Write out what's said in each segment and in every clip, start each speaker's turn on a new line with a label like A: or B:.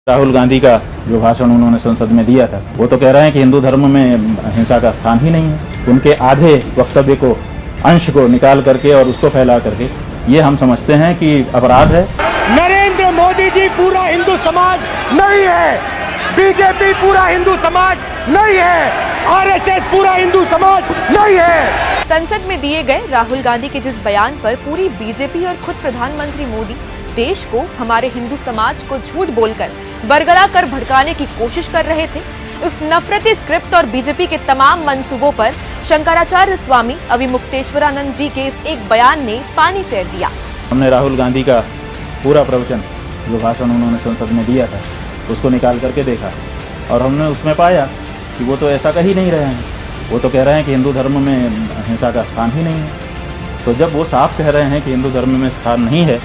A: राहुल गांधी का जो भाषण उन्होंने संसद में दिया था, वो तो कह रहे हैं कि हिंदू धर्म में हिंसा का स्थान ही नहीं है। उनके आधे वक्तव्य को, अंश को निकाल करके और उसको फैला करके ये हम समझते हैं कि अपराध है।
B: नरेंद्र मोदी जी पूरा हिंदू समाज नहीं है, बीजेपी पूरा हिंदू समाज नहीं है, आरएसएस पूरा हिंदू समाज नहीं है।
C: संसद में दिए गए राहुल गांधी के जिस बयान पर पूरी बीजेपी और खुद प्रधानमंत्री मोदी देश को, हमारे हिंदू समाज को झूठ बोलकर बरगला कर भड़काने की कोशिश कर रहे थे, उस नफरती स्क्रिप्ट और बीजेपी के तमाम मंसूबों पर शंकराचार्य स्वामी अविमुक्तेश्वरानंद जी के इस एक बयान ने पानी फेर दिया।
A: हमने राहुल गांधी का पूरा प्रवचन, जो भाषण उन्होंने संसद में दिया था, उसको निकाल करके देखा और हमने उसमें पाया कि वो तो ऐसा कह ही नहीं रहे हैं। वो तो कह रहे हैं कि हिंदू धर्म में हिंसा का स्थान ही नहीं है। तो जब वो साफ कह रहे हैं कि हिंदू धर्म में स्थान नहीं है,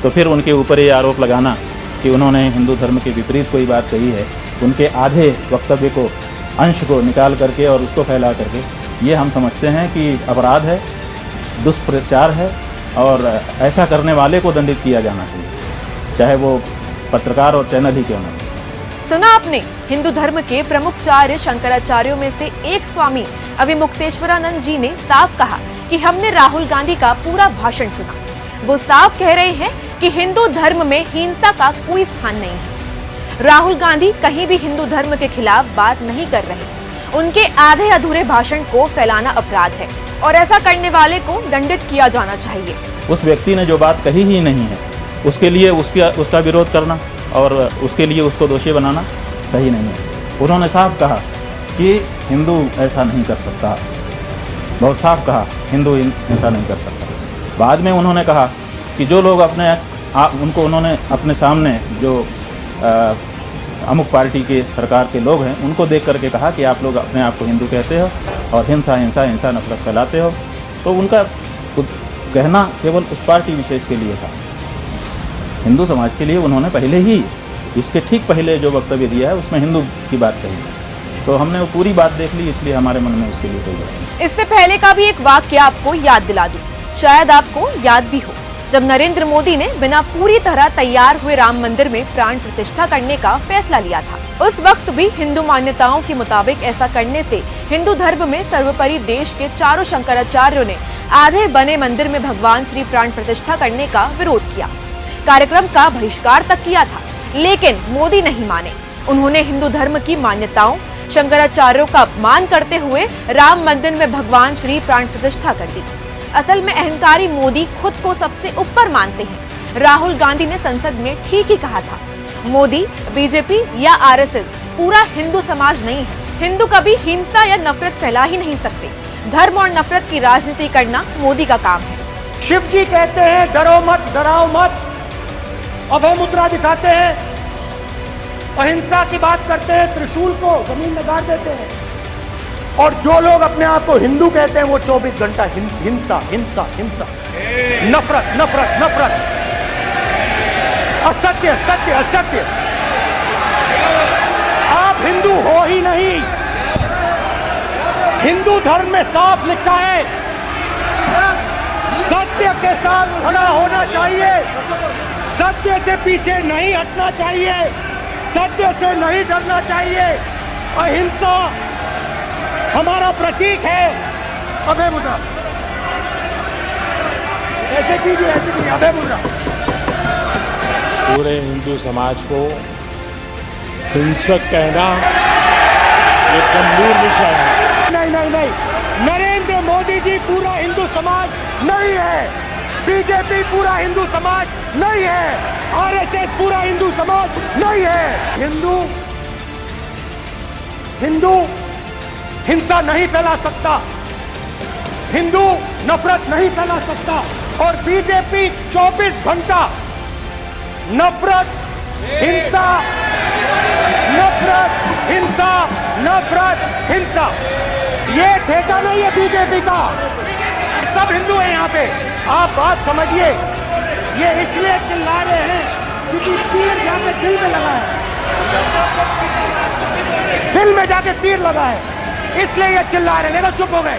A: तो फिर उनके ऊपर ये आरोप लगाना कि उन्होंने हिंदू धर्म के विपरीत कोई बात कही है, उनके आधे वक्तव्य को, अंश को निकाल करके और उसको फैला करके, ये हम समझते हैं कि अपराध है, दुष्प्रचार है और ऐसा करने वाले को दंडित किया जाना चाहिए, चाहे वो पत्रकार और चैनल ही क्यों न हो।
C: सुना आपने, हिंदू धर्म के प्रमुख चार शंकराचार्यों में से एक स्वामी अविमुक्तेश्वरानंद जी ने साफ कहा कि हमने राहुल गांधी का पूरा भाषण सुना। वो साफ कह रहे हैं कि हिंदू धर्म में हिंसा का कोई स्थान नहीं है। राहुल गांधी कहीं भी हिंदू धर्म के खिलाफ बात नहीं कर रहे। उनके आधे अधूरे भाषण को फैलाना अपराध है और ऐसा करने वाले को दंडित किया जाना चाहिए।
A: उस व्यक्ति ने जो बात कही ही नहीं है, उसके लिए उसका विरोध करना और उसके लिए उसको दोषी बनाना सही नहीं है। उन्होंने साफ कहा कि हिंदू ऐसा नहीं कर सकता, बहुत साफ कहा हिंदू ऐसा नहीं कर सकता। बाद में उन्होंने कहा कि जो लोग उनको उन्होंने अपने सामने जो अमुक पार्टी के सरकार के लोग हैं, उनको देख करके कहा कि आप लोग अपने आप को हिंदू कहते हो और हिंसा नफरत फैलाते हो। तो उनका कहना केवल उस पार्टी विशेष के लिए था। हिंदू समाज के लिए उन्होंने पहले ही, इसके ठीक पहले जो वक्तव्य दिया है, उसमें हिंदू की बात कही। तो हमने वो पूरी बात देख ली, इसलिए हमारे मन में उसके लिए कोई बात नहीं।
C: इससे पहले का भी एक वाक्य आपको याद दिला दूं, शायद आपको याद भी हो, जब नरेंद्र मोदी ने बिना पूरी तरह तैयार हुए राम मंदिर में प्राण प्रतिष्ठा करने का फैसला लिया था। उस वक्त भी हिंदू मान्यताओं के मुताबिक ऐसा करने से हिंदू धर्म में सर्वोपरि देश के चारों शंकराचार्यों ने आधे बने मंदिर में भगवान श्री प्राण प्रतिष्ठा करने का विरोध किया, कार्यक्रम का बहिष्कार तक किया था। लेकिन मोदी नहीं माने। उन्होंने हिंदू धर्म की मान्यताओं, शंकराचार्यों का अपमान करते हुए राम मंदिर में भगवान श्री प्राण प्रतिष्ठा कर दी। असल में अहंकारी मोदी खुद को सबसे ऊपर मानते हैं। राहुल गांधी ने संसद में ठीक ही कहा था, मोदी, बीजेपी या आरएसएस पूरा हिंदू समाज नहीं है। हिंदू कभी हिंसा या नफरत फैला ही नहीं सकते। धर्म और नफरत की राजनीति करना मोदी का काम है।
B: शिव जी कहते हैं डरो मत, डराओ मत, अभय मुद्रा दिखाते हैं, अहिंसा की बात करते हैं, त्रिशूल को जमीन में गाड़ देते हैं। और जो लोग अपने आप को हिंदू कहते हैं, वो 24 घंटा हिंसा हिंसा हिंसा, नफरत नफरत नफरत, असत्य सत्य असत्य। आप हिंदू हो ही नहीं। हिंदू धर्म में साफ लिखा है, सत्य के साथ खड़ा होना चाहिए, सत्य से पीछे नहीं हटना चाहिए, सत्य से नहीं डरना चाहिए। अहिंसा हमारा प्रतीक है। अभय मुद्रा ऐसे कीजिए, ऐसे कीजिए, अभय मुद्रा।
D: पूरे हिंदू समाज को हिंसक कहना ये गंभीर विषय है।
B: नहीं नहीं नहीं, नरेंद्र मोदी जी पूरा हिंदू समाज नहीं है, बीजेपी पूरा हिंदू समाज नहीं है, आरएसएस पूरा हिंदू समाज नहीं है। हिंदू हिंसा नहीं फैला सकता, हिंदू नफरत नहीं फैला सकता, और बीजेपी 24 घंटा नफरत हिंसा नफरत हिंसा नफरत हिंसा। ये ठेका नहीं है बीजेपी का। सब हिंदू हैं यहाँ पे, आप बात समझिए। ये इसलिए चिल्ला रहे हैं क्योंकि तीर जाके दिल में लगा है, दिल में जाके तीर लगा है, इसलिए ये चिल्ला रहे हैं। नहीं तो चुप हो गए।